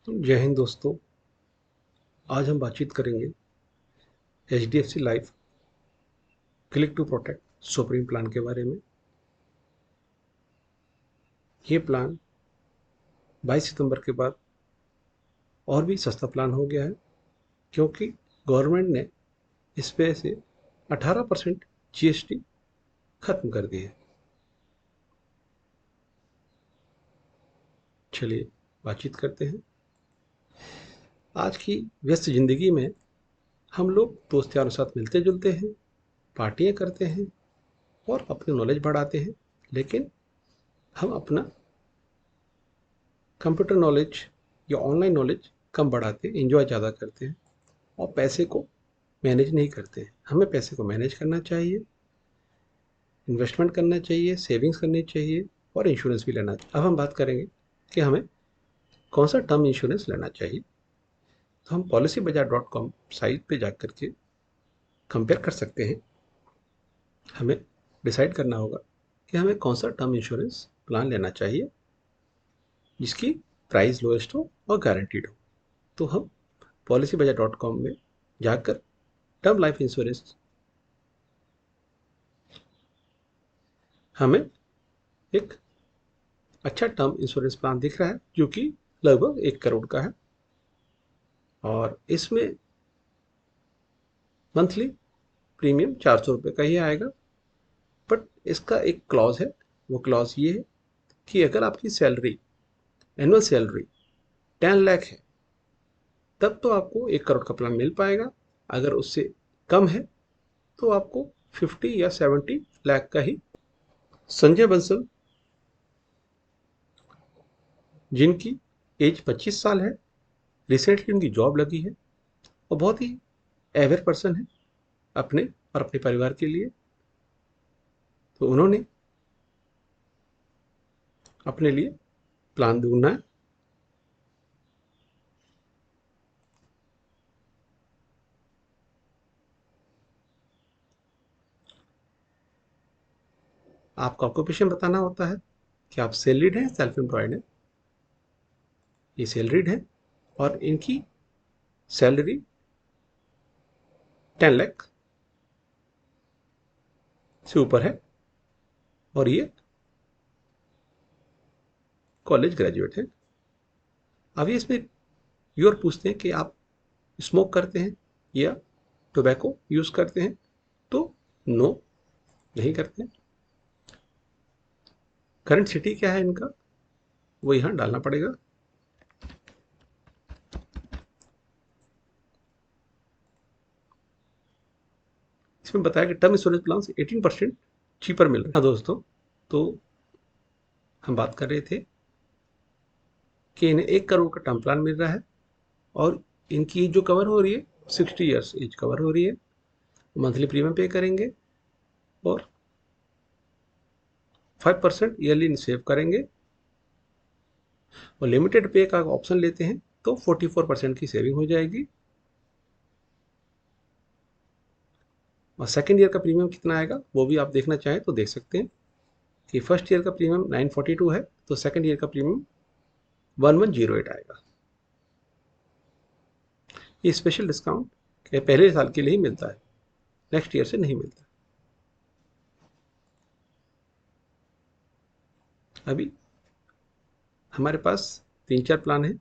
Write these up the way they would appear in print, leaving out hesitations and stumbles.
जय हिंद दोस्तों। आज हम बातचीत करेंगे HDFC life click to protect supreme plan के बारे में। ये प्लान 22 सितंबर के बाद और भी सस्ता प्लान हो गया है, क्योंकि गवर्नमेंट ने इस पे से 18% GST खत्म कर दी है। चलिए बातचीत करते हैं। आज की व्यस्त जिंदगी में हम लोग दोस्त यारों के साथ मिलते जुलते हैं, पार्टियां करते हैं और अपनी नॉलेज बढ़ाते हैं, लेकिन हम अपना कंप्यूटर नॉलेज या ऑनलाइन नॉलेज कम बढ़ाते हैं, एंजॉय ज़्यादा करते हैं और पैसे को मैनेज नहीं करते हैं। हमें पैसे को मैनेज करना चाहिए, इन्वेस्टमेंट करना चाहिए, सेविंग्स करनी चाहिए और इंश्योरेंस भी लेना चाहिए। अब हम बात करेंगे कि हमें कौन सा टर्म इंश्योरेंस लेना चाहिए। तो हम policybazaar.com साइट पे जा कर के कंपेयर कर सकते हैं। हमें डिसाइड करना होगा कि हमें कौन सा टर्म इंश्योरेंस प्लान लेना चाहिए जिसकी प्राइस लोएस्ट हो और गारंटीड हो। तो हम policybazaar.com में जाकर टर्म लाइफ इंश्योरेंस, हमें एक अच्छा टर्म इंश्योरेंस प्लान दिख रहा है जो कि लगभग 1 करोड़ का है और इसमें मंथली प्रीमियम 400 रुपये का ही आएगा। बट इसका एक क्लॉज है, वो क्लॉज ये है कि अगर आपकी सैलरी, एनुअल सैलरी 10 लाख है, तब तो आपको 1 करोड़ का प्लान मिल पाएगा। अगर उससे कम है तो आपको 50 या 70 लाख का ही। संजय बंसल, जिनकी एज 25 साल है, रिसेंटली उनकी जॉब लगी है और बहुत ही एवर पर्सन है अपने और अपने परिवार के लिए, तो उन्होंने अपने लिए प्लान ढूंढना है। आपका ऑक्यूपेशन बताना होता है कि आप सैलरीड हैं, सेल्फ एम्प्लॉयड हैं। ये सैलरीड है और इनकी सैलरी 10 लाख से ऊपर है और ये कॉलेज ग्रेजुएट है। अब ये इसमें व्यूअर पूछते हैं कि आप स्मोक करते हैं या टोबैको यूज करते हैं, तो नो, नहीं करते हैं। करंट सिटी क्या है इनका, वो यहाँ डालना पड़ेगा। इसमें बताया कि टर्म इंश्योरेंस प्लान 18% चीपर मिल रहा है। हाँ दोस्तों, तो हम बात कर रहे थे कि इन्हें 1 करोड़ का टर्म प्लान मिल रहा है और इनकी एज जो कवर हो रही है 60 ईयर्स एज कवर हो रही है। मंथली प्रीमियम पे करेंगे और 5% ईयरली सेव करेंगे और लिमिटेड पे का ऑप्शन लेते हैं तो 44% की सेविंग हो जाएगी। और सेकेंड ईयर का प्रीमियम कितना आएगा वो भी आप देखना चाहें तो देख सकते हैं कि फर्स्ट ईयर का प्रीमियम 942 है, तो सेकेंड ईयर का प्रीमियम 1108 आएगा। ये स्पेशल डिस्काउंट पहले साल के लिए ही मिलता है, नेक्स्ट ईयर से नहीं मिलता। अभी हमारे पास 3-4 प्लान है,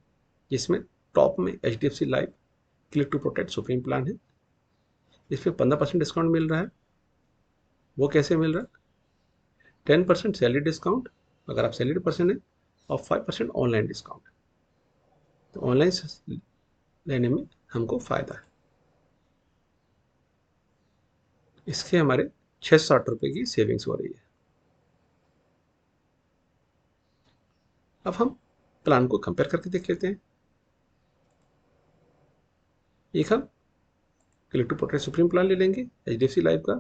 जिसमें टॉप में HDFC life click to protect supreme plan है। इसमें 15% डिस्काउंट मिल रहा है। वो कैसे मिल रहा है? 10% सैलरी डिस्काउंट अगर आप सैलरी पर्सन है और 5% ऑनलाइन डिस्काउंट। तो ऑनलाइन लेने में हमको फ़ायदा है। इसके हमारे 660 रुपये की सेविंग्स हो रही है। अब हम प्लान को कंपेयर करके देख लेते हैं। एक हम click to protect supreme plan ले लेंगे HDFC लाइफ का।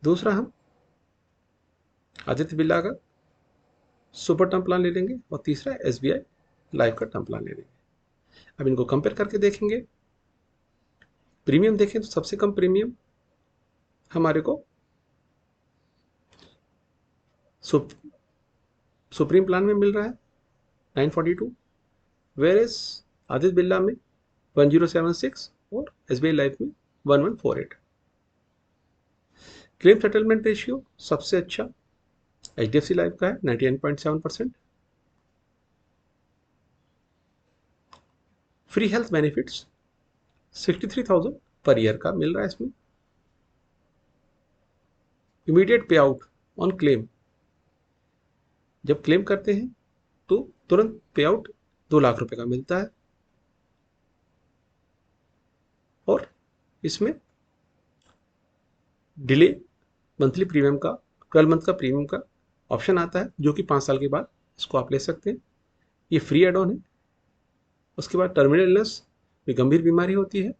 दूसरा हम आदित्य बिरला का सुपर टर्म प्लान ले लेंगे और तीसरा SBI लाइफ का टर्म प्लान ले लेंगे। अब इनको कंपेयर करके देखेंगे। प्रीमियम देखें तो सबसे कम प्रीमियम हमारे को सुप्रीम प्लान में मिल रहा है 942। वेयर इज आदित्य बिरला में 1076 और SBI लाइफ में 1148। क्लेम सेटलमेंट रेशियो सबसे अच्छा HDFC लाइफ का है 99.7%। Free health benefits 63,000 per year का मिल रहा है इसमें। इमीडिएट पे आउट ऑन क्लेम, जब क्लेम करते हैं तो तुरंत पे आउट 2 लाख रुपए का मिलता है। और इसमें डिले मंथली प्रीमियम का 12 मंथ का प्रीमियम का ऑप्शन आता है, जो कि 5 साल के बाद इसको आप ले सकते हैं। ये फ्री एड ऑन है। उसके बाद टर्मिनल इलनेस, गंभीर बीमारी होती है,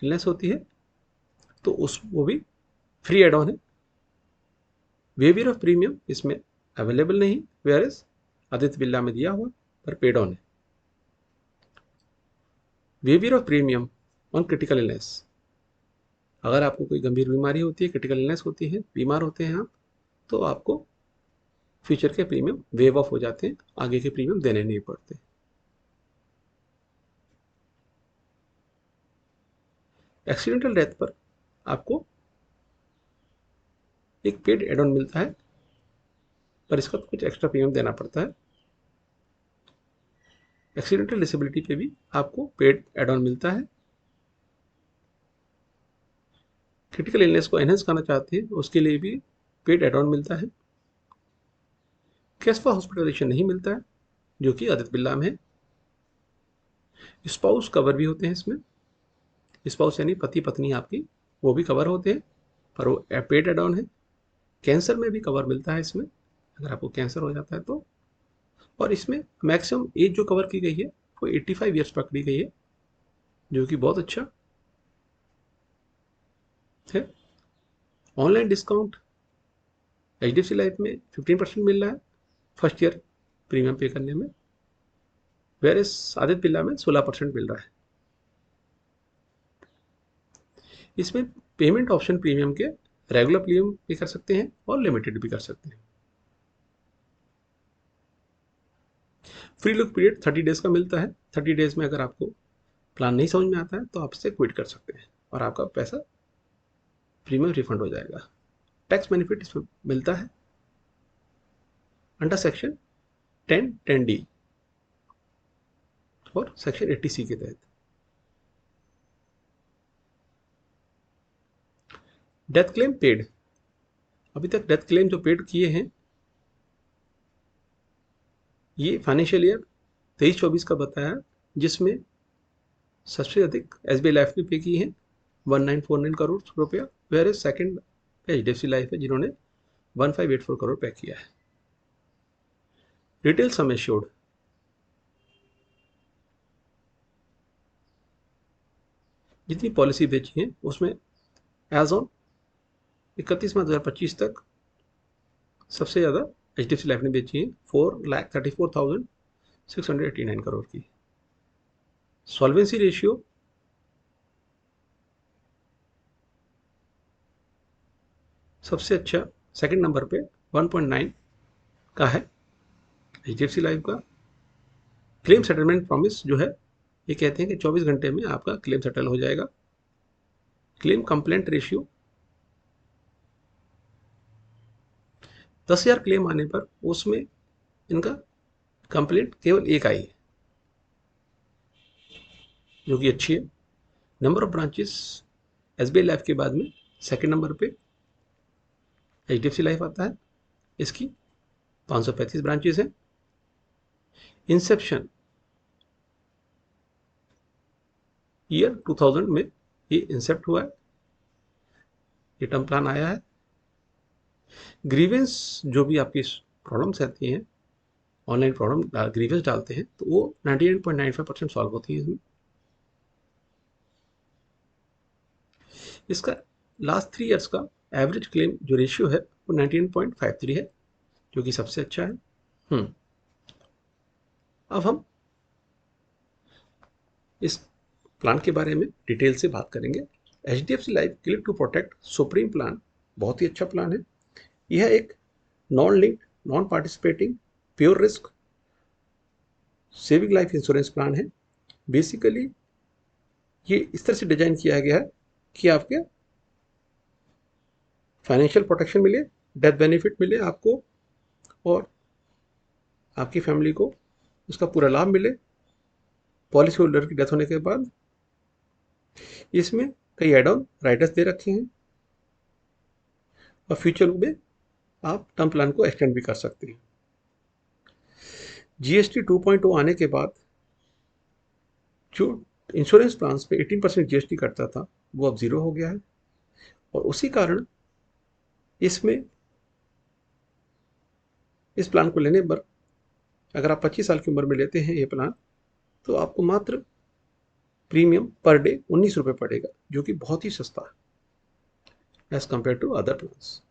इलनेस होती है, तो वो भी फ्री एड ऑन है। वेवियर ऑफ प्रीमियम इसमें अवेलेबल नहीं, वेयर इज आदित्य बिरला में दिया हुआ पर पेड ऑन है। Waiver of premium on critical illness, अगर आपको कोई गंभीर बीमारी होती है, क्रिटिकल इलनेस होती है, बीमार होते हैं आप, तो आपको फ्यूचर के प्रीमियम वेव ऑफ हो जाते हैं, आगे के प्रीमियम देने नहीं पड़ते। एक्सीडेंटल डेथ पर आपको एक पेड एड ऑन मिलता है, पर इसका कुछ एक्स्ट्रा प्रीमियम देना पड़ता है। एक्सीडेंटल डिसेबिलिटी पे भी आपको पेड एड ऑन मिलता है। क्रिटिकल इलनेस को एनहेंस करना चाहते हैं, उसके लिए भी पेड एड ऑन मिलता है। कैश फॉर हॉस्पिटलाइजेशन नहीं मिलता है, जो कि आदित्य बिरला में है। स्पाउस कवर भी होते हैं इसमें, स्पाउस यानी पति पत्नी आपकी, वो भी कवर होते हैं, पर वो पेड एड ऑन है। कैंसर में भी कवर मिलता है इसमें, अगर आपको कैंसर हो जाता है तो। और इसमें मैक्सिमम एज जो कवर की गई है वो 85 ईयर्स पकड़ी गई है, जो कि बहुत अच्छा है। ऑनलाइन डिस्काउंट HDFC लाइफ में 15% मिल रहा है फर्स्ट ईयर प्रीमियम पे करने में, वेयर इज आदित्य बिरला में 16% मिल रहा है। इसमें पेमेंट ऑप्शन प्रीमियम के रेगुलर प्रीमियम भी कर सकते हैं और लिमिटेड भी कर सकते हैं। फ्री लुक पीरियड 30 डेज का मिलता है। 30 डेज में अगर आपको प्लान नहीं समझ में आता है तो आप इसे क्विट कर सकते हैं और आपका पैसा प्रीमियम रिफंड हो जाएगा। टैक्स बेनिफिट इसमें मिलता है अंडर सेक्शन 10(10)(d) और सेक्शन 80C के तहत। डेथ क्लेम पेड, अभी तक डेथ क्लेम जो पेड किए हैं ये फाइनेंशियल ईयर 23-24 का बताया, जिसमें सबसे अधिक SBI लाइफ ने पे की है 1949 करोड़ रुपया, वेयर सेकंड HDFC लाइफ है जिन्होंने 1584 करोड़ पे किया है। रिटेल सम एश्योर्ड, जितनी पॉलिसी बेची है उसमें एज ऑन 31 मार्च 2025 तक सबसे ज़्यादा HDFC लाइफ ने बेची है 4,34,689 करोड़ की। सॉल्वेंसी रेशियो सबसे अच्छा सेकंड नंबर पे 1.9 का है HDFC लाइफ का। क्लेम सेटलमेंट प्रॉमिस जो है ये कहते हैं कि 24 घंटे में आपका क्लेम सेटल हो जाएगा। क्लेम कंप्लेंट रेशियो 10,000 क्लेम आने पर उसमें इनका कंप्लेंट केवल एक आई है, जो कि अच्छी है। Number of branches SBI life के बाद में सेकंड नंबर पे HDFC लाइफ आता है, इसकी 535 ब्रांचेस हैं। इंसेप्शन ईयर 2000 में ये इंसेप्ट हुआ है, ये टर्म प्लान आया है। ग्रीवेंस जो भी आपकी प्रॉब्लम्स आती हैं, ऑनलाइन प्रॉब्लम ग्रीवेंस डालते हैं तो वो 98.95% सॉल्व होती है इसमें। इसका लास्ट 3 ईयर्स का एवरेज क्लेम जो रेशियो है वो 99.53 है, जो कि सबसे अच्छा है। अब हम इस प्लान के बारे में डिटेल से बात करेंगे। HDFC life click to protect supreme plan बहुत ही अच्छा प्लान है। यह एक non linked, non participating, pure risk saving life insurance plan है। बेसिकली ये इस तरह से डिजाइन किया गया है कि आपके फाइनेंशियल प्रोटेक्शन मिले, डेथ बेनिफिट मिले आपको, और आपकी फैमिली को उसका पूरा लाभ मिले पॉलिसी होल्डर की डेथ होने के बाद। इसमें कई एड ऑन राइडर्स दे रखे हैं और फ्यूचर में आप टर्म प्लान को एक्सटेंड भी कर सकते हैं। जीएसटी 2.0 आने के बाद जो इंश्योरेंस प्लान पे 18% जीएसटी कटता था वो अब जीरो हो गया है, और उसी कारण इसमें इस प्लान को लेने पर अगर आप 25 साल की उम्र में लेते हैं ये प्लान, तो आपको मात्र प्रीमियम पर डे 19 रुपये पड़ेगा, जो कि बहुत ही सस्ता है as compared to other plans.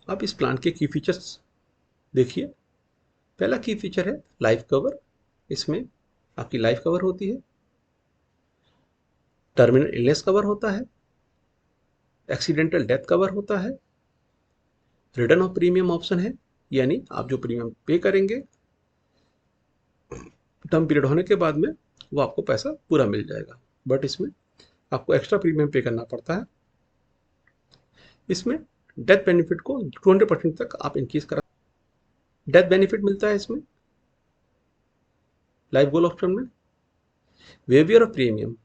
अब इस प्लान के की फीचर्स देखिए। पहला की फीचर है लाइफ कवर। इसमें आपकी लाइफ कवर होती है, टर्मिनल इलनेस कवर होता है, एक्सीडेंटल डेथ कवर होता है, रिटर्न ऑफ प्रीमियम ऑप्शन है, यानी आप जो प्रीमियम पे करेंगे टर्म पीरियड होने के बाद में वो आपको पैसा पूरा मिल जाएगा, बट इसमें आपको एक्स्ट्रा प्रीमियम पे करना पड़ता है। इसमें डेथ बेनिफिट को 200% तक आप इंक्रीज करा, डेथ बेनिफिट मिलता है इसमें लाइफ गोल ऑप्शन में। वेवियर ऑफ प्रीमियम,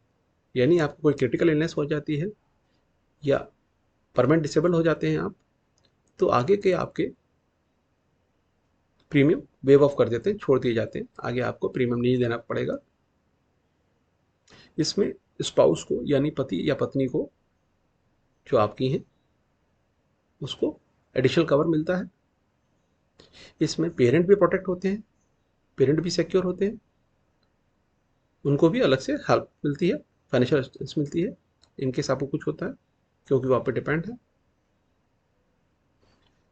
यानी आपको कोई क्रिटिकल इलनेस हो जाती है या परमानेंट डिसेबल हो जाते हैं आप, तो आगे के आपके प्रीमियम वेव ऑफ कर देते हैं, छोड़ दिए जाते हैं, आगे आपको प्रीमियम नहीं देना पड़ेगा। इसमें स्पाउस को यानी पति या पत्नी को जो आपकी हैं उसको एडिशनल कवर मिलता है। इसमें पेरेंट भी प्रोटेक्ट होते हैं, पेरेंट भी सिक्योर होते हैं, उनको भी अलग से हेल्प मिलती है, फाइनेंशियल असिस्टेंस मिलती है इनकेस आपको कुछ होता है, क्योंकि वो आप पे डिपेंड है।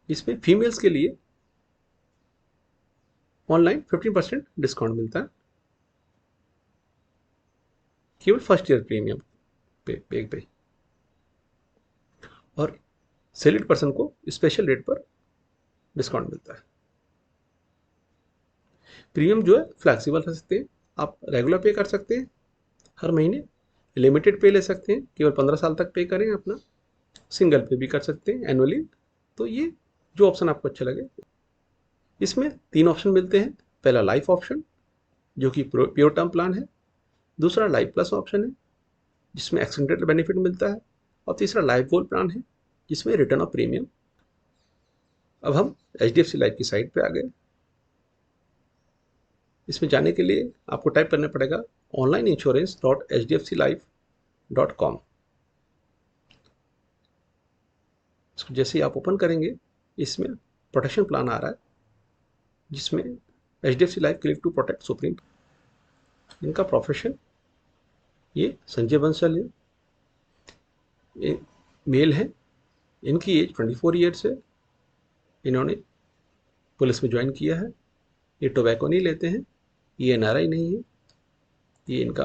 इसमें फीमेल्स के लिए ऑनलाइन 15% डिस्काउंट मिलता है केवल फर्स्ट ईयर प्रीमियम पे, और सेलिड पर्सन को स्पेशल रेट पर डिस्काउंट मिलता है। प्रीमियम जो है फ्लैक्सीबल रह सकते हैं, आप रेगुलर पे कर सकते हैं हर महीने, लिमिटेड पे ले सकते हैं केवल 15 साल तक पे करें अपना, सिंगल पे भी कर सकते हैं एनुअली। तो ये जो ऑप्शन आपको अच्छा लगे। इसमें 3 ऑप्शन मिलते हैं। पहला लाइफ ऑप्शन जो कि प्योर टर्म प्लान है, दूसरा लाइफ प्लस ऑप्शन है जिसमें एक्सीडेंटल बेनिफिट मिलता है, और तीसरा लाइफ गोल प्लान है जिसमें रिटर्न ऑफ प्रीमियम। अब हम HDFC लाइफ की साइट पे आ गए। इसमें जाने के लिए आपको टाइप करना पड़ेगा onlineinsurance.hdfclife.com। इसको जैसे ही आप ओपन करेंगे, इसमें प्रोटेक्शन प्लान आ रहा है जिसमें HDFC life click to protect supreme. इनका प्रोफेशन ये संजय बंसल है, ये मेल है, इनकी एज 24 ईयर्स है, इन्होंने पुलिस में ज्वाइन किया है, ये टोबैको नहीं लेते हैं, ये NRI नहीं है, ये इनका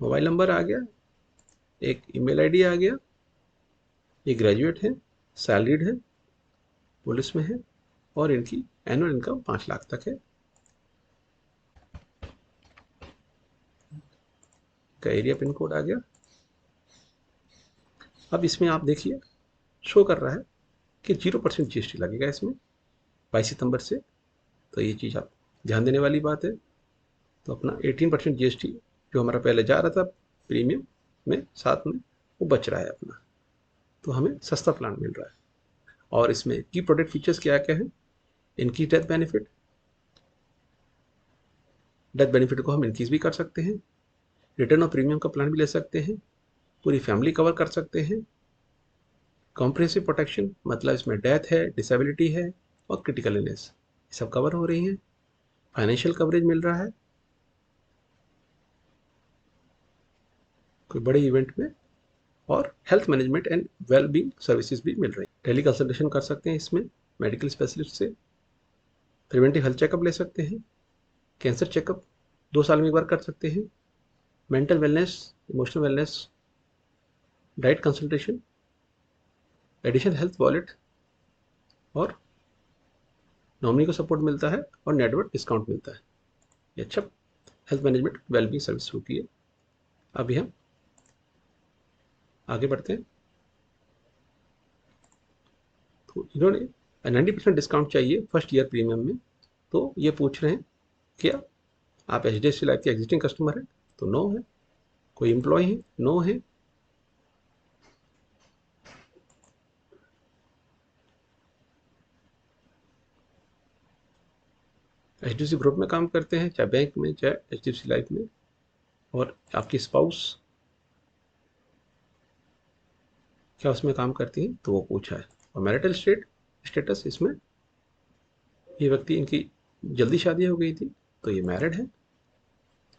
मोबाइल नंबर आ गया, एक ईमेल आईडी आ गया, ये ग्रेजुएट है, सैलरीड है, पुलिस में है, और इनकी एनुअल इनकम 5 लाख तक है। का एरिया पिन कोड आ गया। अब इसमें आप देखिए शो कर रहा है कि 0% GST लगेगा इसमें 22 सितंबर से, तो ये चीज़ आप ध्यान देने वाली बात है। तो अपना 18% GST जो हमारा पहले जा रहा था प्रीमियम में साथ में, वो बच रहा है अपना, तो हमें सस्ता प्लान मिल रहा है। और इसमें की प्रोडक्ट फीचर्स क्या क्या है, इनकी डेथ बेनिफिट को हम इंक्रीज भी कर सकते हैं, रिटर्न ऑफ प्रीमियम का प्लान भी ले सकते हैं, पूरी फैमिली कवर कर सकते हैं, कॉम्प्रिहेंसिव प्रोटेक्शन मतलब इसमें डेथ है, डिसेबिलिटी है और क्रिटिकल इलनेस सब कवर हो रही हैं, फाइनेंशियल कवरेज मिल रहा है कोई बड़े इवेंट में, और health management and wellbeing services भी मिल रही हैं। टेली कंसल्टेशन कर सकते हैं इसमें मेडिकल स्पेशलिस्ट से, प्रिवेंटिव हेल्थ चेकअप ले सकते हैं, कैंसर चेकअप 2 साल में एक बार कर सकते हैं, mental wellness, emotional wellness, diet consultation, additional health wallet और नॉमिनी को सपोर्ट मिलता है और नेटवर्क डिस्काउंट मिलता है। ये अच्छा हेल्थ मैनेजमेंट वेलबींग सर्विस होती है। अभी हम आगे बढ़ते हैं। तो इन्होंने 90% डिस्काउंट चाहिए फर्स्ट ईयर प्रीमियम में। तो ये पूछ रहे हैं क्या आप HDFC लाइफ के एग्जिस्टिंग कस्टमर हैं? तो नो है। कोई एम्प्लॉय है? नो है। HDFC ग्रुप में काम करते हैं, चाहे बैंक में, चाहे HDFC लाइफ में। और आपकी स्पाउस क्या उसमें काम करती है? तो वो पूछा है। और मैरिटल स्टेटस इसमें ये व्यक्ति, इनकी जल्दी शादी हो गई थी तो ये मैरिड है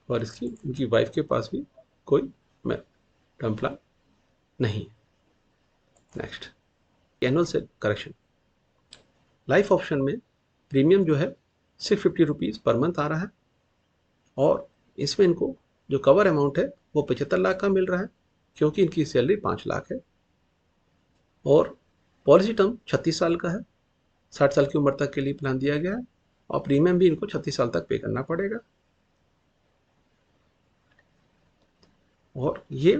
और इनकी वाइफ के पास भी कोई टर्म प्लान नहीं है। नेक्स्ट, एनुअल से करेक्शन। लाइफ ऑप्शन में प्रीमियम जो है 650 रुपीज़ पर मंथ आ रहा है और इसमें इनको जो कवर अमाउंट है वो 75 लाख का मिल रहा है क्योंकि इनकी सैलरी 5 लाख है। और पॉलिसी टर्म 36 साल का है, 60 साल की उम्र तक के लिए प्लान दिया गया है और प्रीमियम भी इनको 36 साल तक पे करना पड़ेगा। और ये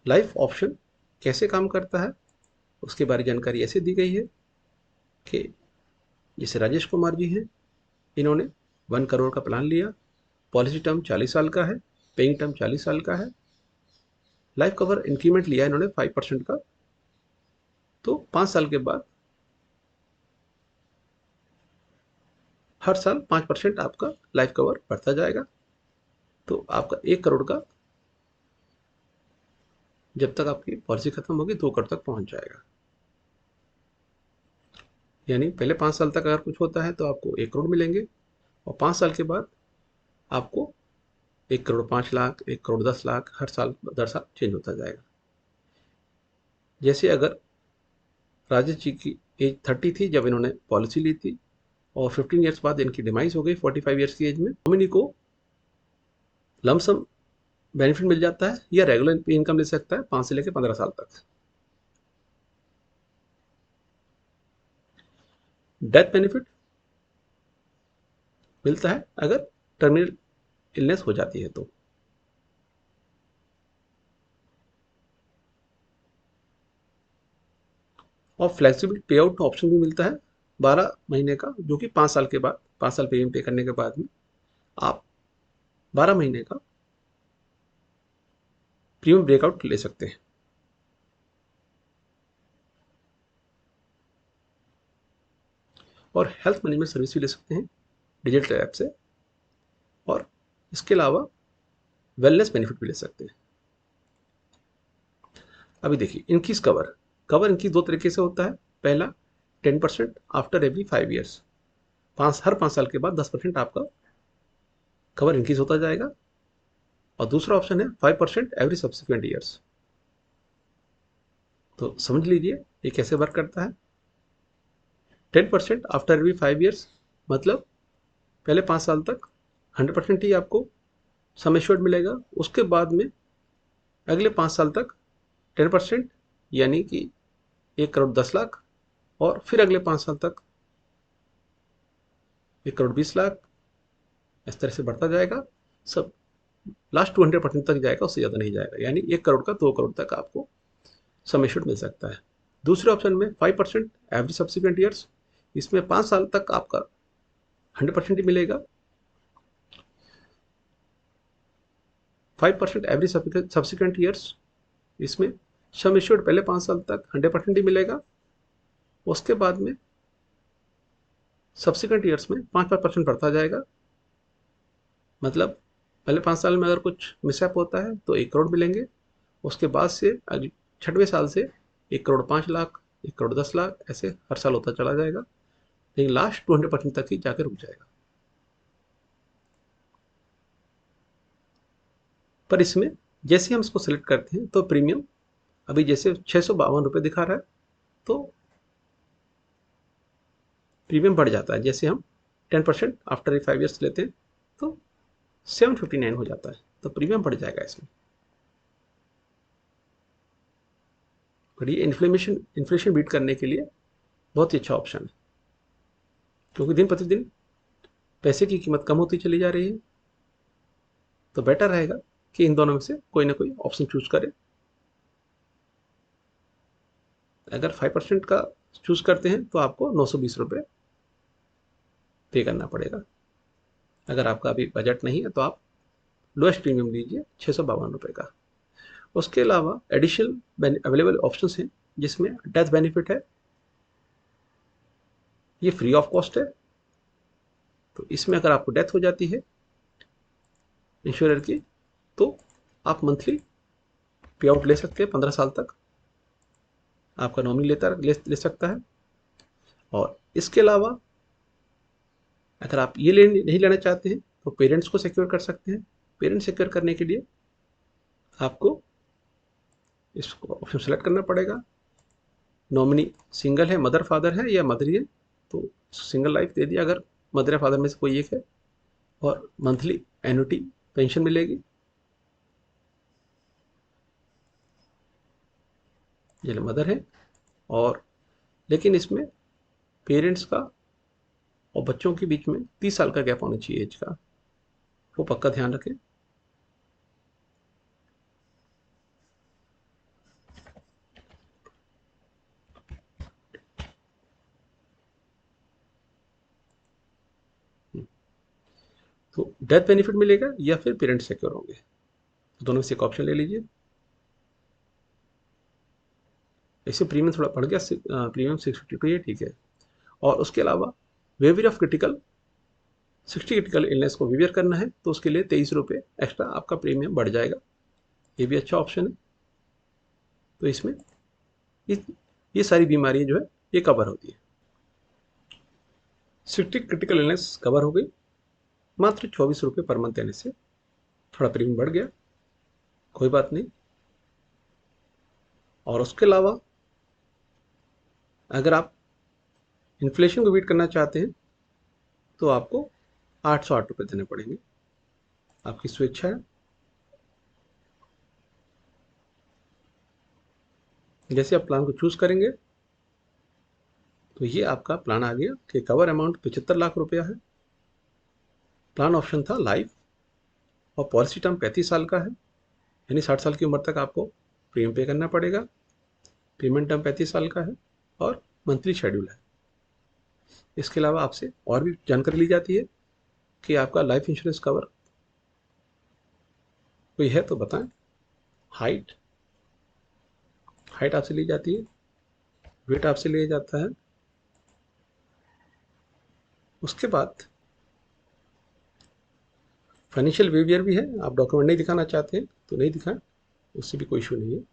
लाइफ ऑप्शन कैसे काम करता है उसके बारे में जानकारी ऐसे दी गई है कि जैसे राजेश कुमार जी हैं, इन्होंने 1 करोड़ का प्लान लिया, पॉलिसी टर्म 40 साल का है, पेइंग टर्म 40 साल का है, लाइफ कवर इंक्रीमेंट लिया इन्होंने 5% का। तो 5 साल के बाद हर साल 5% आपका लाइफ कवर बढ़ता जाएगा। तो आपका 1 करोड़ का जब तक आपकी पॉलिसी खत्म होगी 2 करोड़ तक पहुंच जाएगा। यानी पहले 5 साल तक अगर कुछ होता है तो आपको 1 करोड़ मिलेंगे और 5 साल के बाद आपको 1 करोड़ 5 लाख, 1 करोड़ 10 लाख हर साल दर साल चेंज होता जाएगा। जैसे अगर राजेश जी की एज 30 थी जब इन्होंने पॉलिसी ली थी और 15 ईयर्स बाद इनकी डिमाइस हो गई 45 ईयर्स की एज में, नॉमिनी को लमसम बेनिफिट मिल जाता है या रेगुलर इनकम ले सकता है 5 से लेकर 15 साल तक। डेथ बेनिफिट मिलता है अगर टर्मिनल इलनेस हो जाती है तो। और फ्लेक्सिबल पे आउट ऑप्शन भी मिलता है 12 महीने का, जो कि 5 साल के बाद, 5 साल प्रीमियम पे करने के बाद में आप 12 महीने का प्रीमियम ब्रेकआउट ले सकते हैं। और हेल्थ मैनेजमेंट सर्विस भी ले सकते हैं डिजिटल ऐप से। और इसके अलावा वेलनेस बेनिफिट भी ले सकते हैं। अभी देखिए इनकी कवर इनकी 2 तरीके से होता है। पहला 10% आफ्टर एवरी 5 ईयर्स, हर 5 साल के बाद 10% आपका कवर इंक्रीज होता जाएगा। और दूसरा ऑप्शन है 5% एवरी सब्सिक्वेंट ईयर्स। तो समझ लीजिए ये कैसे वर्क करता है। 10% आफ्टर एवरी 5 ईयर्स मतलब पहले 5 साल तक 100% ही आपको सम एश्योर्ड मिलेगा, उसके बाद में अगले 5 साल तक 10% यानी कि 1 करोड़ 10 लाख, और फिर अगले 5 साल तक 1 करोड़ 20 लाख, इस तरह से बढ़ता जाएगा। सब लास्ट 200% तक जाएगा, उससे ज़्यादा नहीं जाएगा। यानी 1 करोड़ का 2 करोड़ तक आपको सम एश्योर्ड मिल सकता है। दूसरे ऑप्शन में 5% एवरी सब्सिक्वेंट ईयर्स, इसमें 5 साल तक आपका 100% ही मिलेगा। 5% एवरी सब्सिक्वेंट ईयर्स, इसमें सम एश्योर्ड पहले 5 साल तक 100% ही मिलेगा, उसके बाद में सब्सिक्वेंट ईयर्स में 5% बढ़ता जाएगा। मतलब पहले 5 साल में अगर कुछ मिसअप होता है तो 1 करोड़ मिलेंगे, उसके बाद से 6वें साल से 1 करोड़ 5 लाख, 1 करोड़ 10 लाख, ऐसे हर साल होता चला जाएगा, लेकिन लास्ट 200% तक ही जाकर रुक जाएगा। पर इसमें जैसे हम इसको सेलेक्ट करते हैं तो प्रीमियम अभी जैसे 652 रुपये दिखा रहा है तो प्रीमियम बढ़ जाता है। जैसे हम 10% आफ्टर 5 ईयर्स लेते हैं तो 759 हो जाता है, तो प्रीमियम बढ़ जाएगा इसमें। पर ये इन्फ्लेशन बीट करने के लिए बहुत ही अच्छा ऑप्शन है। क्योंकि दिन प्रतिदिन पैसे की कीमत कम होती चली जा रही है, तो बेटर रहेगा कि इन दोनों में से कोई ना कोई ऑप्शन चूज करें। अगर 5% का चूज करते हैं तो आपको 920 रुपये पे करना पड़ेगा। अगर आपका अभी बजट नहीं है तो आप लोएस्ट प्रीमियम लीजिए 652 रुपये का। उसके अलावा एडिशनल अवेलेबल ऑप्शंस हैं, जिसमें डेथ बेनिफिट है, ये फ्री ऑफ कॉस्ट है। तो इसमें अगर आपको डेथ हो जाती है इंश्योरर की, तो आप मंथली पे आउट ले सकते हैं 15 साल तक, आपका नॉमिनी ले सकता है। और इसके अलावा अगर आप ये नहीं लेना चाहते हैं तो पेरेंट्स को सिक्योर कर सकते हैं। पेरेंट्स सिक्योर करने के लिए आपको इसको ऑप्शन सेलेक्ट करना पड़ेगा। नॉमिनी सिंगल है, मदर फादर है या मदर ही है, तो सिंगल लाइफ दे दिया अगर मदर या फादर में से कोई एक है, और मंथली एन्युटी पेंशन मिलेगी। ये मदर है, और लेकिन इसमें पेरेंट्स का और बच्चों के बीच में 30 साल का गैप होना चाहिए एज का, वो पक्का ध्यान रखें। तो डेथ बेनिफिट मिलेगा या फिर पेरेंट्स सिक्योर होंगे, तो दोनों में से एक ऑप्शन ले लीजिए। ऐसे प्रीमियम थोड़ा बढ़ गया, प्रीमियम 652, ये ठीक है। और उसके अलावा waiver of critical 60 critical illness को वेवियर करना है तो उसके लिए 23 रुपये एक्स्ट्रा आपका प्रीमियम बढ़ जाएगा। ये भी अच्छा ऑप्शन है। तो इसमें ये सारी बीमारियां जो है ये कवर होती है। 60 क्रिटिकल इलनेस कवर हो गई, मात्र 24 रुपये पर मंथ देने से थोड़ा प्रीमियम बढ़ गया, कोई बात नहीं। और उसके अलावा अगर आप इन्फ्लेशन को बीट करना चाहते हैं तो आपको 808 रुपये देने पड़ेंगे, आपकी स्वेच्छा है। जैसे आप प्लान को चूज करेंगे तो ये आपका प्लान आ गया कि कवर अमाउंट 75 लाख रुपया है। प्लान ऑप्शन था लाइफ, और पॉलिसी टर्म 35 साल का है, यानी 60 साल की उम्र तक आपको प्रीमियम पे करना पड़ेगा। पेमेंट टर्म 35 साल का है और मंथली शेड्यूल है। इसके अलावा आपसे और भी जानकारी ली जाती है कि आपका लाइफ इंश्योरेंस कवर कोई है तो बताएं। हाइट हाइट आपसे ली जाती है, वेट आपसे लिया जाता है। उसके बाद फाइनेंशियल बिहेवियर भी है, आप डॉक्यूमेंट नहीं दिखाना चाहते हैं तो नहीं दिखाएं, उससे भी कोई इशू नहीं है।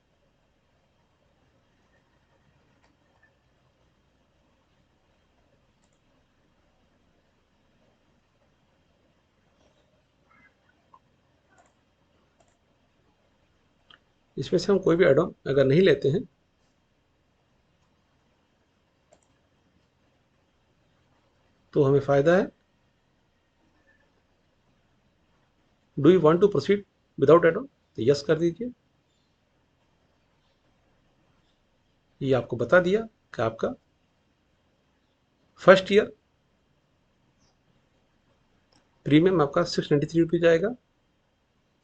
इसमें से हम कोई भी एड ऑन अगर नहीं लेते हैं तो हमें फ़ायदा है। Do you want to proceed without add on, तो यस कर दीजिए। ये आपको बता दिया कि आपका फर्स्ट ईयर प्रीमियम आपका 693 रुपीज़ आएगा,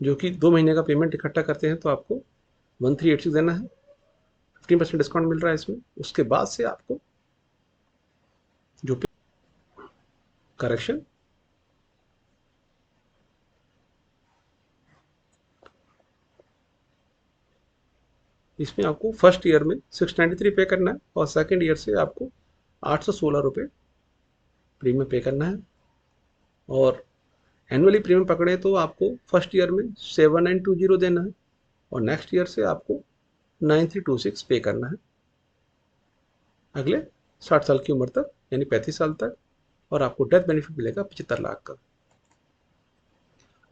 जो कि 2 महीने का पेमेंट इकट्ठा करते हैं तो आपको 1386 देना है। 15% डिस्काउंट मिल रहा है इसमें। उसके बाद से आपको जो करेक्शन इसमें आपको फर्स्ट ईयर में 693 पे करना है, और सेकेंड ईयर से आपको 816 रुपये प्रीमियम पे करना है। और एनुअली प्रीमियम पकड़े तो आपको फर्स्ट ईयर में 7920 देना है, और नेक्स्ट ईयर से आपको 9326 पे करना है अगले 60 साल की उम्र तक, यानी 35 साल तक। और आपको डेथ बेनिफिट मिलेगा 75 लाख का।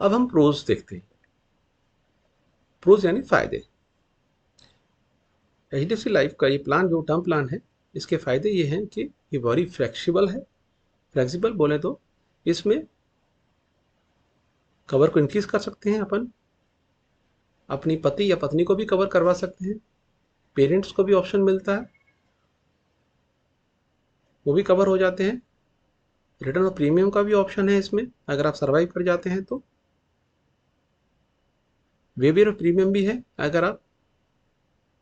अब हम प्रोज देखते हैं। प्रोज यानी फायदे। एचडीएफसी लाइफ का ये प्लान जो टर्म प्लान है, इसके फायदे ये हैं कि ये बड़ी फ्लेक्सिबल है। फ्लेक्सिबल बोले तो इसमें कवर को इंक्रीज कर सकते हैं, अपन अपनी पति या पत्नी को भी कवर करवा सकते हैं, पेरेंट्स को भी ऑप्शन मिलता है, वो भी कवर हो जाते हैं। रिटर्न ऑफ प्रीमियम का भी ऑप्शन है इसमें, अगर आप सर्वाइव कर जाते हैं तो। वेवियर ऑफ प्रीमियम भी है, अगर आप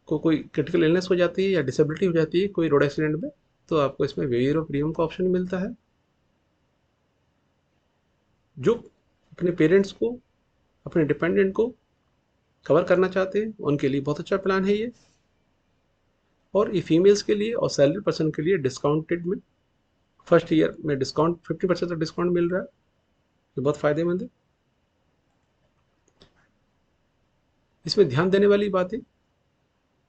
को कोई क्रिटिकल इलनेस हो जाती है या डिसेबिलिटी हो जाती है कोई रोड एक्सीडेंट में, तो आपको इसमें वेवियर ऑफ प्रीमियम का ऑप्शन मिलता है। जो अपने पेरेंट्स को, अपने डिपेंडेंट को कवर करना चाहते हैं उनके लिए बहुत अच्छा प्लान है ये। और ये फीमेल्स के लिए और सैलरी पर्सन के लिए डिस्काउंटेड में, फर्स्ट ईयर में डिस्काउंट 50% तक डिस्काउंट मिल रहा है, ये बहुत फायदेमंद है। इसमें ध्यान देने वाली बातें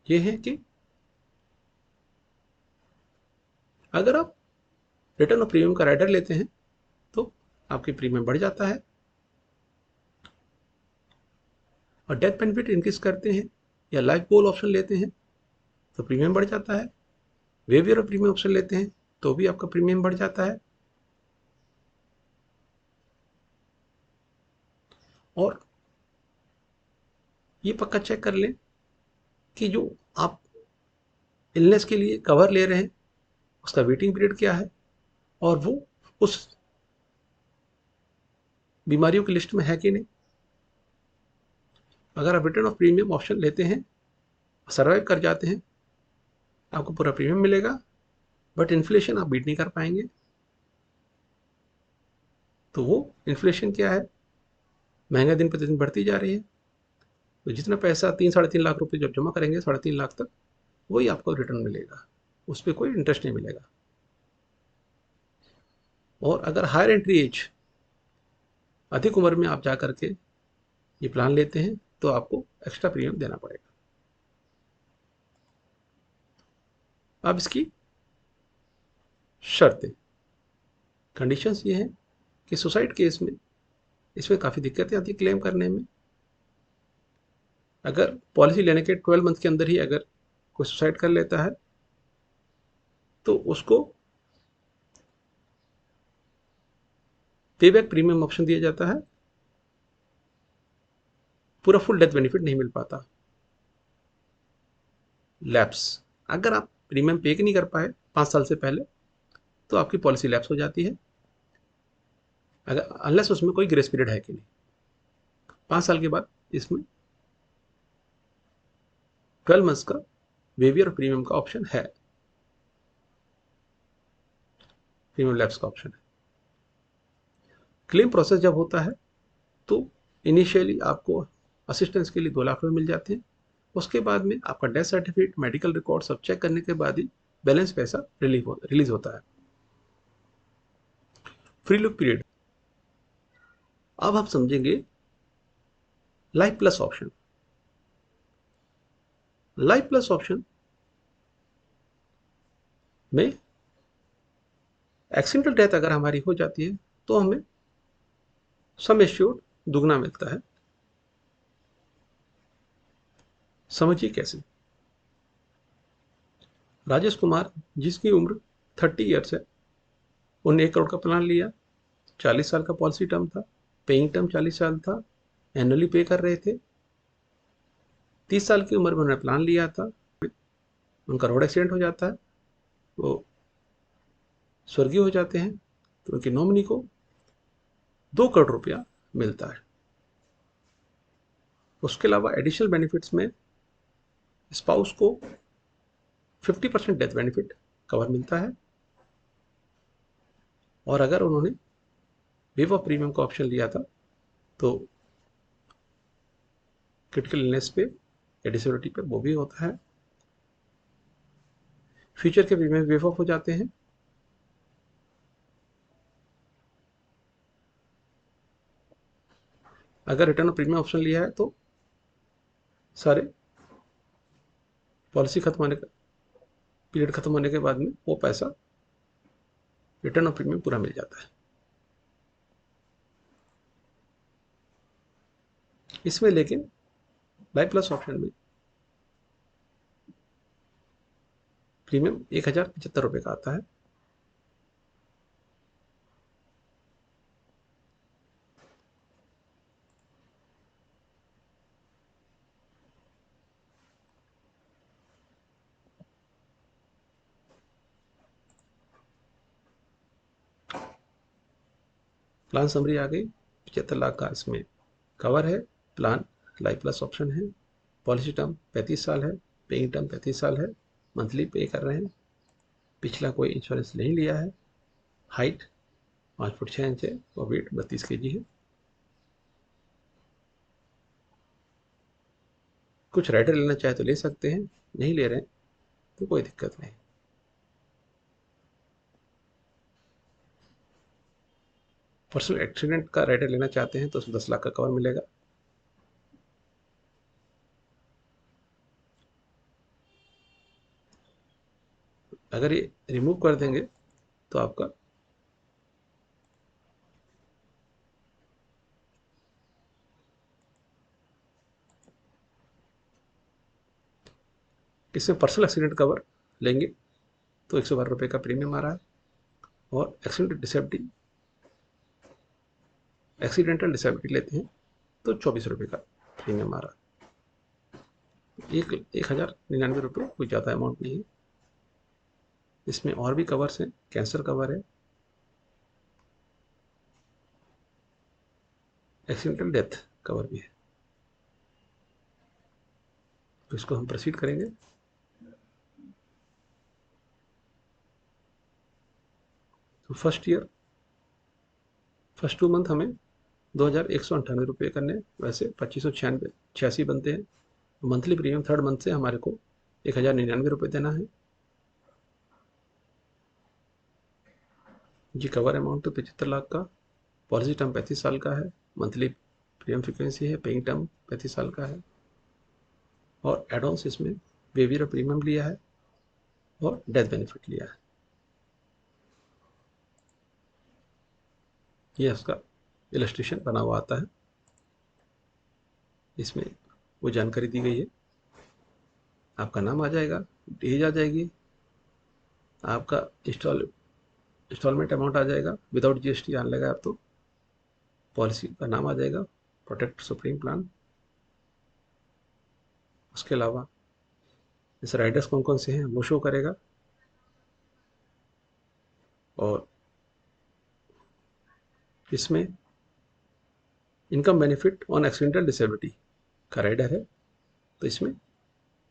ये है कि अगर आप रिटर्न ऑफ प्रीमियम का राइडर लेते हैं तो आपकी प्रीमियम बढ़ जाता है, और डेथ बेनिफिट इंक्रीज करते हैं या लाइफ गोल ऑप्शन लेते हैं तो प्रीमियम बढ़ जाता है। वेवियर ऑफ प्रीमियम ऑप्शन लेते हैं तो भी आपका प्रीमियम बढ़ जाता है। और ये पक्का चेक कर लें कि जो आप इलनेस के लिए कवर ले रहे हैं उसका वेटिंग पीरियड क्या है, और वो उस बीमारियों की लिस्ट में है कि नहीं। अगर आप रिटर्न ऑफ प्रीमियम ऑप्शन लेते हैं, सर्वाइव कर जाते हैं, आपको पूरा प्रीमियम मिलेगा, बट इन्फ्लेशन आप बीट नहीं कर पाएंगे। तो वो इन्फ्लेशन क्या है, महंगाई दिन प्रतिदिन बढ़ती जा रही है, तो जितना पैसा 3-3.5 लाख रुपए जब जमा करेंगे 3.5 लाख तक, वही आपको रिटर्न मिलेगा, उस पर कोई इंटरेस्ट नहीं मिलेगा। और अगर हायर एंट्री एज, अधिक उम्र में आप जा करके ये प्लान लेते हैं तो आपको एक्स्ट्रा प्रीमियम देना पड़ेगा। अब इसकी शर्तें, कंडीशंस ये हैं कि सुसाइड केस में इसमें काफ़ी दिक्कतें आती है क्लेम करने में। अगर पॉलिसी लेने के 12 मंथ के अंदर ही अगर कोई सुसाइड कर लेता है तो उसको पे बैक प्रीमियम ऑप्शन दिया जाता है, पूरा फुल डेथ बेनिफिट नहीं मिल पाता। लैप्स, अगर आप प्रीमियम पे नहीं कर पाए 5 साल से पहले तो आपकी पॉलिसी लैप्स हो जाती है, अगर अनलेस उसमें कोई ग्रेस पीरियड है कि नहीं। 5 साल के बाद इसमें 12 मंथ्स का वेवियर और प्रीमियम का ऑप्शन है, प्रीमियम लैप्स का ऑप्शन है। क्लेम प्रोसेस जब होता है तो इनिशियली आपको असिस्टेंस के लिए 2 लाख रुपए मिल जाते हैं, उसके बाद में आपका डेथ सर्टिफिकेट, मेडिकल रिकॉर्ड सब चेक करने के बाद ही बैलेंस पैसा रिलीज होता है। फ्री लुक पीरियड, अब आप समझेंगे life plus option. Life plus option में एक्सीडेंटल डेथ अगर हमारी हो जाती है तो हमें सम एश्योर्ड दुगना मिलता है। समझिए कैसे। राजेश कुमार, जिसकी उम्र 30 ईयर्स है, उन्होंने 1 करोड़ का प्लान लिया, 40 साल का पॉलिसी टर्म था, पेइंग टर्म 40 साल था, एनुअली पे कर रहे थे। 30 साल की उम्र में उन्होंने प्लान लिया था, उनका रोड एक्सीडेंट हो जाता है, वो स्वर्गीय हो जाते हैं, तो उनकी नॉमिनी को 2 करोड़ रुपया मिलता है। उसके अलावा एडिशनल बेनिफिट्स में स्पाउस को 50% डेथ बेनिफिट कवर मिलता है, और अगर उन्होंने वेव ऑफ प्रीमियम का ऑप्शन लिया था तो क्रिटिकल इलनेस पे या डिसेबिलिटी पे वो भी होता है। फ्यूचर के प्रीमियम वेव ऑफ हो जाते हैं। अगर रिटर्न ऑफ प्रीमियम ऑप्शन लिया है तो सारे पॉलिसी खत्म होने का पीरियड खत्म होने के बाद में वो पैसा रिटर्न ऑफ प्रीमियम पूरा मिल जाता है। इसमें लेकिन लाइफ प्लस ऑप्शन में प्रीमियम 1075 रुपये का आता है। प्लान समरी आ गई। 75 लाख का इसमें कवर है। प्लान लाइफ प्लस ऑप्शन है। पॉलिसी टर्म 35 साल है। पेइंग टर्म 35 साल है। मंथली पे कर रहे हैं। पिछला कोई इंश्योरेंस नहीं लिया है। हाइट 5 फुट 6 इंच है और वेट 32 kg है। कुछ राइडर लेना चाहे तो ले सकते हैं, नहीं ले रहे हैं तो कोई दिक्कत नहीं। पर्सनल एक्सीडेंट का राइडर लेना चाहते हैं तो उसमें 10 लाख का कवर मिलेगा। अगर ये रिमूव कर देंगे तो आपका इसमें पर्सनल एक्सीडेंट कवर लेंगे तो 112 रुपये का प्रीमियम आ रहा है। और एक्सीडेंटल डिसेबिलिटी लेते हैं तो 24 रुपये का प्रीमियम आ रहा है। 1,099 रुपये कोई ज़्यादा अमाउंट नहीं है। इसमें और भी कवर्स हैं। कैंसर कवर है, एक्सीडेंटल डेथ कवर भी है। तो इसको हम प्रोसीड करेंगे। तो फर्स्ट 2 मंथ हमें 2,198 करने, वैसे 2,586 बनते हैं। मंथली प्रीमियम थर्ड मंथ से हमारे को 1,099 देना है। जी कवर अमाउंट तो 75 लाख का। पॉलिसी टर्म 35 साल का है। मंथली प्रीमियम फ्रीक्वेंसी है। पेइंग टर्म 35 साल का है। और एडॉन्स इसमें वेवियर प्रीमियम लिया है और डेथ बेनिफिट लिया है। ये उसका इलस्ट्रेशन बना हुआ आता है। इसमें वो जानकारी दी गई है। आपका नाम आ जाएगा, एज आ जाएगी, आपका इंस्टॉलमेंट अमाउंट आ जाएगा, विदाउट जीएसटी आने लगा आप तो पॉलिसी का नाम आ जाएगा, प्रोटेक्ट सुप्रीम प्लान। उसके अलावा इस राइडर्स कौन कौन से हैं वो शो करेगा। और इसमें income benefit on accidental disability का राइडर है तो इसमें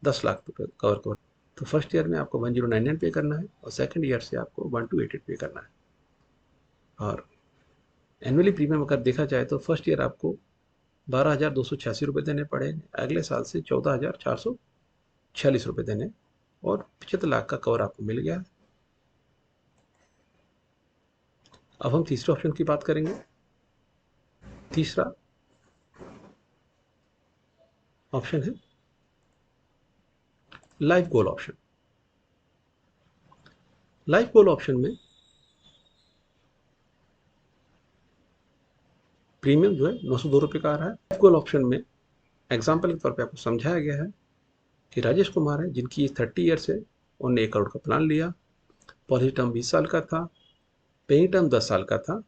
10 लाख रुपये कवर। तो फर्स्ट ईयर में आपको 1099 पे करना है और सेकंड ईयर से आपको 1288 पे करना है। और एनुअली प्रीमियम अगर देखा जाए तो फर्स्ट ईयर आपको 12,286 देने पड़ेंगे। अगले साल से 14,446 देने और 75 लाख का कवर आपको मिल गया। अब हम तीसरे ऑप्शन की बात करेंगे। तीसरा ऑप्शन है life goal option. Life goal option में प्रीमियम जो है 902 का आ रहा है। लाइफ गोल ऑप्शन में एग्जाम्पल के तौर पे आपको समझाया गया है कि राजेश कुमार है जिनकी 30 ईयर्स है, उन्होंने 1 करोड़ का प्लान लिया। पॉलिसी टर्म 20 साल का था। पेइंग टर्म 10 साल का था।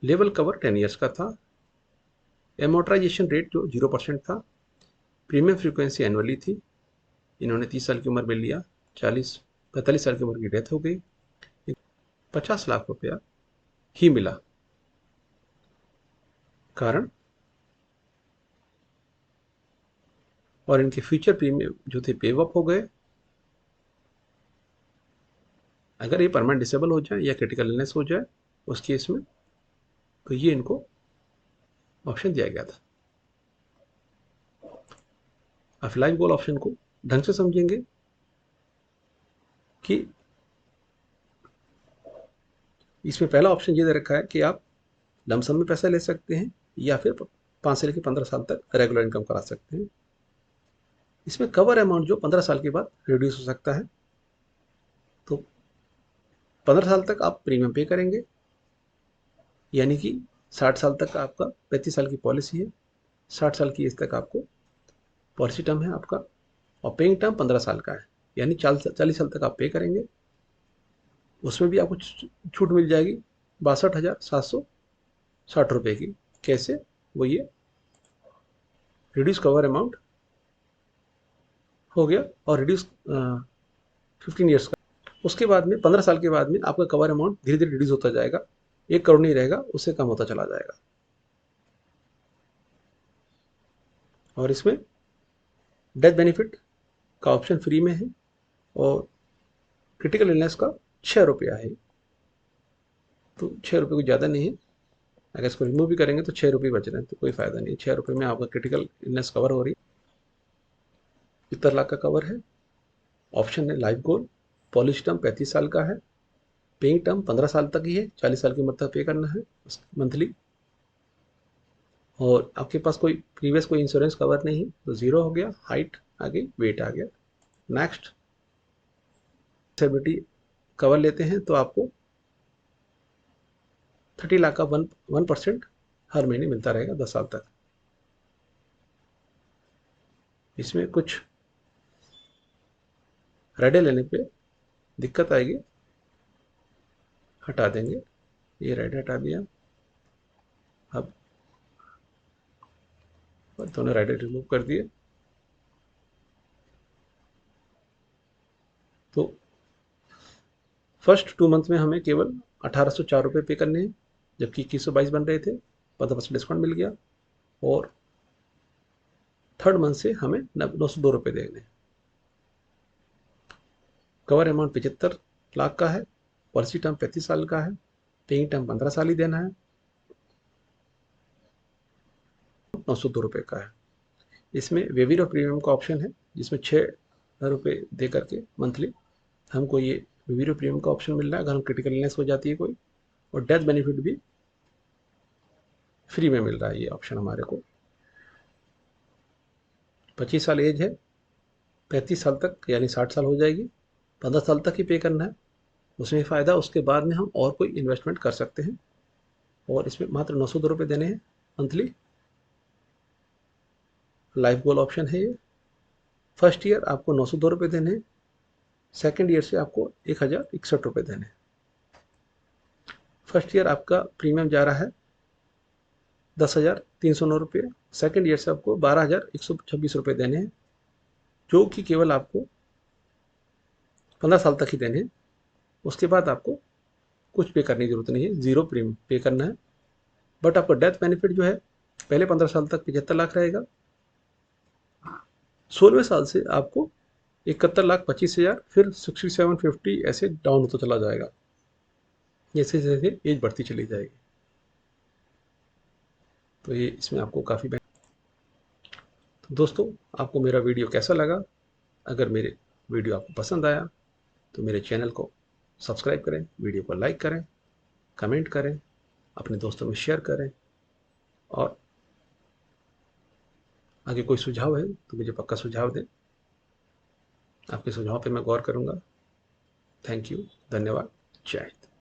लेवल कवर 10 ईयर्स का था। एमोटराइजेशन रेट जो 0% था। प्रीमियम फ्रीक्वेंसी एनुअली थी। इन्होंने 30 साल की उम्र में लिया। 45 साल की उम्र की डेथ हो गई। 50 लाख रुपया ही मिला। कारण और इनके फ्यूचर प्रीमियम जो थे पेवअप हो गए। अगर ये परमानेंट डिसेबल हो जाए या क्रिटिकल इलनेस हो जाए उस केस में तो ये इनको ऑप्शन दिया गया था। आप लाइफ गोल ऑप्शन को ढंग से समझेंगे कि इसमें पहला ऑप्शन ये दे रखा है कि आप लमसम में पैसा ले सकते हैं या फिर 5 से लेकर 15 साल तक रेगुलर इनकम करा सकते हैं। इसमें कवर अमाउंट जो 15 साल के बाद रिड्यूस हो सकता है। तो 15 साल तक आप प्रीमियम पे करेंगे, यानी कि 60 साल तक आपका 35 साल की पॉलिसी है। 60 साल की एज तक आपको पॉलिसी टर्म है आपका और पेइंग टर्म 15 साल का है, यानी 40 साल तक आप पे करेंगे। उसमें भी आपको छूट मिल जाएगी 62,760 की। कैसे? वो ये रिड्यूस कवर अमाउंट हो गया और रिड्यूस 15 ईयर्स का। उसके बाद में 15 साल के बाद में आपका कवर अमाउंट धीरे धीरे रिड्यूस होता जाएगा 1 करोड़ नहीं रहेगा, उससे कम होता चला जाएगा। और इसमें डेथ बेनिफिट का ऑप्शन फ्री में है और क्रिटिकल इलनेस का 6 रुपया है। तो 6 रुपये कुछ ज़्यादा नहीं है। अगर इसको रिमूव भी करेंगे तो 6 रुपये बच रहे हैं, तो कोई फ़ायदा नहीं। 6 रुपये में आपका क्रिटिकल इलनेस कवर हो रही है। 70 लाख का कवर है। ऑप्शन है लाइफ गोल। पॉलिसी टर्म 35 साल का है। पेइंग टर्म 15 साल तक ही है, 40 साल की उम्र तक पे करना है मंथली। और आपके पास कोई प्रीवियस कोई इंश्योरेंस कवर नहीं है तो 0 हो गया। हाइट आ गई, वेट आ गया। नेक्स्ट, डिसेबिलिटी कवर लेते हैं तो आपको 30 लाख का 1% हर महीने मिलता रहेगा 10 साल तक। इसमें कुछ रेडे लेने पे दिक्कत आएगी, हटा देंगे। ये रेड हटा दिया। अब दोनों रेड रिमूव कर दिए। तो फर्स्ट 2 मंथ में हमें केवल 1804 रुपये पे करने हैं, जबकि 2122 बन रहे थे। 15% डिस्काउंट मिल गया। और थर्ड मंथ से हमें 902 रुपये देने हैं। कवर अमाउंट 75 लाख का है। पॉलिसी टर्म 35 साल का है। पेइंग टर्म 15 साल ही देना है। 902 रुपये का है। इसमें वेवियर ऑफ प्रीमियम का ऑप्शन है, जिसमें 6 रुपये दे करके मंथली हमको ये वेवियर ऑफ प्रीमियम का ऑप्शन मिल रहा है अगर हम क्रिटिकल इलनेस हो जाती है कोई। और डेथ बेनिफिट भी फ्री में मिल रहा है ये ऑप्शन हमारे को। 25 साल एज है, 35 साल तक यानी 60 साल हो जाएगी। 15 साल तक ही पे करना है, उसमें फ़ायदा। उसके बाद में हम और कोई इन्वेस्टमेंट कर सकते हैं। और इसमें मात्र 902 रुपये देने हैं मंथली। लाइफ गोल ऑप्शन है ये। फर्स्ट ईयर आपको 902 रुपये देने हैं। सेकेंड ईयर से आपको 1061 रुपये देने हैं। फर्स्ट ईयर आपका प्रीमियम जा रहा है 10,309 रुपये। सेकेंड ईयर से आपको 12,126 रुपये देने हैं, जो कि केवल आपको 15 साल तक ही देने हैं। उसके बाद आपको कुछ पे करने की जरूरत नहीं है, 0 प्रीमियम पे करना है। बट आपका डेथ बेनिफिट जो है पहले 15 साल तक 75 लाख रहेगा। 16वें साल से आपको 71,25,000, फिर 6750 ऐसे डाउन होता चला जाएगा जैसे जैसे एज बढ़ती चली जाएगी। तो ये इसमें आपको काफ़ी तो दोस्तों, आपको मेरा वीडियो कैसा लगा? अगर मेरे वीडियो आपको पसंद आया तो मेरे चैनल को सब्सक्राइब करें, वीडियो को लाइक करें, कमेंट करें, अपने दोस्तों में शेयर करें। और आगे कोई सुझाव है तो मुझे पक्का सुझाव दें। आपके सुझाव पे मैं गौर करूँगा। थैंक यू, धन्यवाद, जय हिंद।